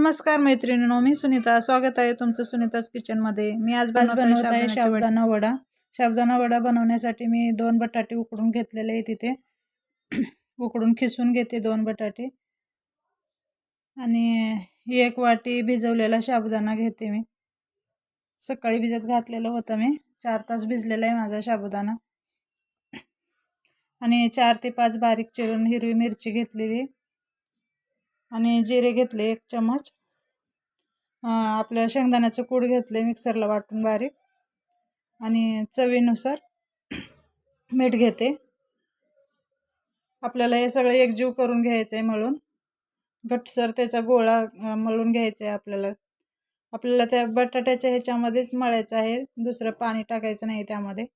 नमस्कार मैत्रिणींनो, मी सुनीता. स्वागत आहे तुमचं सुनीताज किचनमध्ये. मी आज बनवत आहे साबुदाणा वडा. साबुदाणा वडा बनवण्यासाठी मी 2 बटाटे उकडून घेतलेले आहे तिथे. उकडून खिसून घेते 2 बटाटे आणि 1 वाटी भिजवलेला साबुदाणा घेते मी. सकाळी भिजत घातलेला होता मी. 4 तास भिजलेला आहे माझा साबुदाणा. आणि 4 ते 5 बारीक चिरून हिरवी मिरची घेतलेली आणि जिरे घेतले 1 चमच. आपल्या शेंगदाण्याचं कूट घेतले मिक्सरला वाटून बारीक आणि चवीनुसार मीठ घेते. आपल्याला हे सगळं एकजीव करून घ्यायचं आहे मळून. घट्टसर त्याचा गोळा मळून घ्यायचा आहे आपल्याला त्या बटाट्याच्या ह्याच्यामध्येच मळायचं आहे. दुसरं पाणी टाकायचं नाही त्यामध्ये.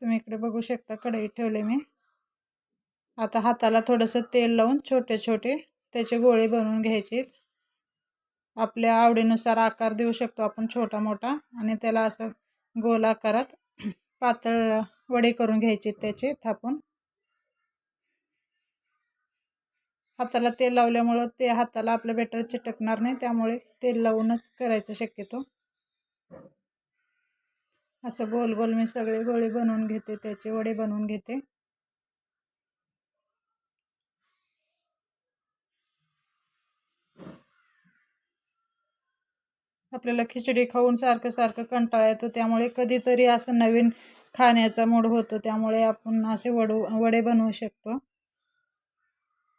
तुम्ही इकडे बघू शकता कढई ठेवले मी. आता हाताला थोडंसं तेल लावून छोटे छोटे त्याचे गोळे बनवून घ्यायचे. आपल्या आवडीनुसार आकार देऊ शकतो आपण छोटा मोठा आणि त्याला असं गोल आकारात पातळ वडे करून घ्यायचे त्याचे थापून. हाताला तेल लावल्यामुळं ते हाताला आपल्या बेटर चिटकणार नाही, त्यामुळे तेल लावूनच करायचं शक्यतो. असं गोल गोल मी सगळे गोळे बनवून घेते, त्याचे वडे बनवून घेते. आपल्याला खिचडी खाऊन सारखं सारखं कंटाळा येतो, त्यामुळे कधीतरी असं नवीन खाण्याचा मूड होतो, त्यामुळे आपण असे वडे बनवू शकतो.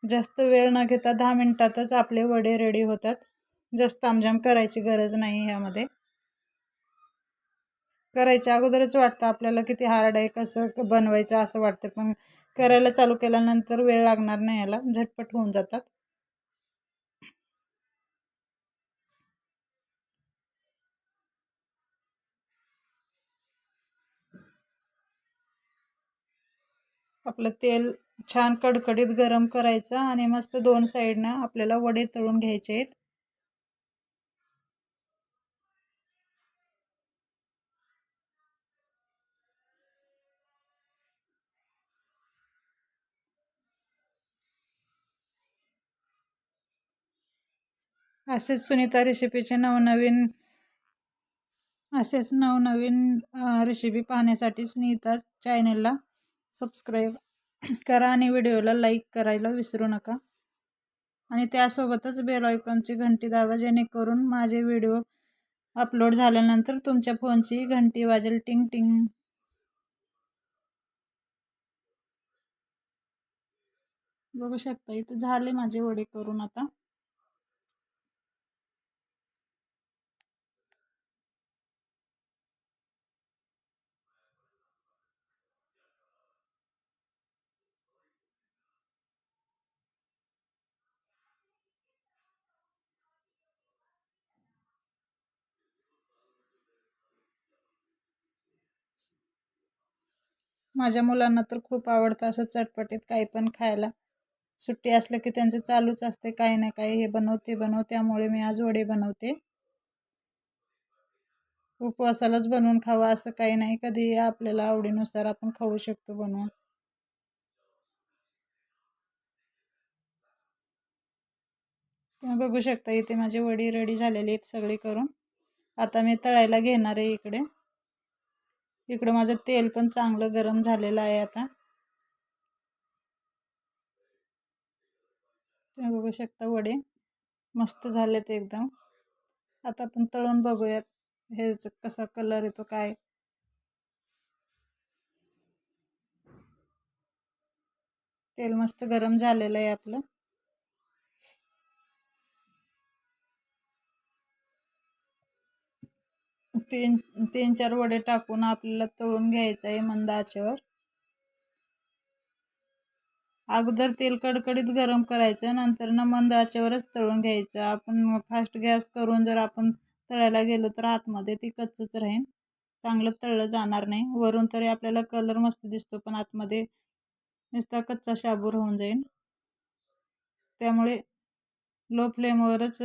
जास्त वेळ न घेता 10 मिनिटातच आपले वडे रेडी होतात. जास्त तामझाम करायची गरज नाही यामध्ये. करायच्या अगोदरच वाटतं आपल्याला किती हार्ड आहे, कसं बनवायचं असं वाटतं, पण करायला चालू केल्यानंतर वेळ लागणार नाही, याला झटपट होऊन जातात. आपलं तेल छान कडकडीत गरम करायचं आणि मस्त 2 साईडनं आपल्याला वडे तळून घ्यायचे आहेत. असेच सुनीता रेसिपीचे नवनवीन रेसिपी पाहण्यासाठी सुनीता चॅनलला सबस्क्राईब करा आणि व्हिडिओला लाईक करायला विसरू नका. आणि त्यासोबतच बेल आयकॉनची घंटी दाबा, जेणेकरून माझे व्हिडिओ अपलोड झाल्यानंतर तुमच्या फोनची घंटी वाजेल, टिंग टिंग. बघू शकता इथे झाले माझे वडे करून. आता माझ्या मुलांना तर खूप आवडतं असं चटपटीत काही पण खायला. सुट्टी असलं की त्यांचं चालूच असते काही ना काही, हे बनव ते बनव. त्यामुळे मी आज वडे बनवते. उपवासालाच बनवून खावा असं काही नाही, कधी आपल्याला आवडीनुसार आपण खाऊ शकतो बनवून. तुम्ही बघू शकता इथे माझे वडी रेडी झालेले आहेत सगळे करून. आता मी तळायला घेणार आहे. इकडं माझं तेल पण चांगलं गरम झालेलं आहे. आता तुम्ही बघू शकता वडे मस्त झालेत एकदम. आता आपण तळून बघूयात हे कसा कलर येतो काय. तेल मस्त गरम झालेलं आहे आपलं. तीन चार वडे टाकून आपल्याला तळून घ्यायचं आहे मंद आचेवर. अगोदर तेल कडकडीत गरम करायचं, नंतर मंद आचेवरच तळून घ्यायचं. आपण फास्ट गॅस करून जर आपण तळायला गेलो तर आतमध्ये ती कच्चच राहील, चांगलं तळलं जाणार नाही. वरून तरी आपल्याला कलर मस्त दिसतो, पण आतमध्ये नुसता कच्चा शाबूर होऊन जाईल. त्यामुळे लो फ्लेमवरच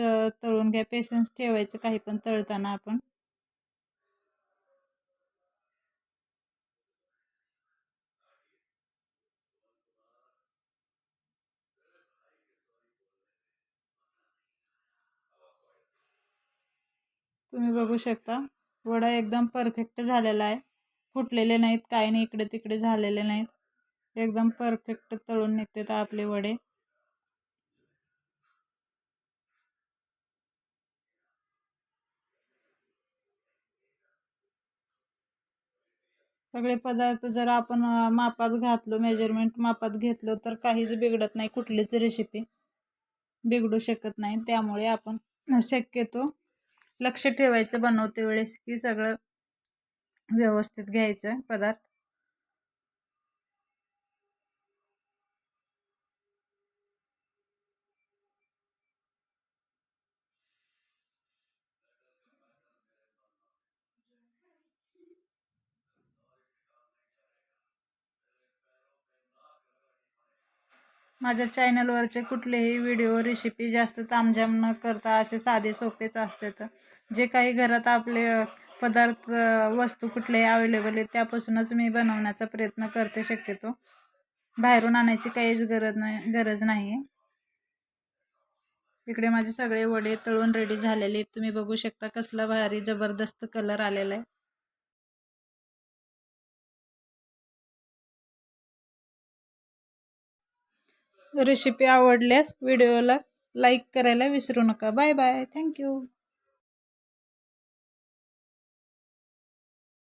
तळून घ्या. पेशन्स ठेवायचं काही पण तळताना आपण. तुम्ही बघू शकता वडा एकदम परफेक्ट झालेला आहे. फुटलेले नाहीत, काही नाही, इकडे तिकडे झालेले नाहीत. एकदम परफेक्ट तळून निघतात आपले वडे. सगळे पदार्थ जर आपण मापात घातलो, मेजरमेंट मापात घेतलो तर काहीच बिघडत नाही, कुठलीच रेसिपी बिघडू शकत नाही. त्यामुळे आपण शक्यतो लक्ष ठेवायचं बनवते वेळेस की सगळं व्यवस्थित घ्यायचं पदार्थ. माझ्या चॅनलवरचे कुठलेही व्हिडिओ रेसिपी जास्त तामझाम न करता असे साधे सोपेच असतात. जे काही घरात आपले पदार्थ वस्तू कुठलेही अवेलेबल आहेत त्यापासूनच मी बनवण्याचा प्रयत्न करते. शक्यतो बाहेरून आणायची काहीच गरज नाही आहे. इकडे माझे सगळे वडे तळून रेडी झालेले आहेत. तुम्ही बघू शकता कसला भारी जबरदस्त कलर आलेला आहे. रेसिपी आवडल्यास व्हिडिओला लाईक करायला विसरू नका. Bye bye. थँक्यू.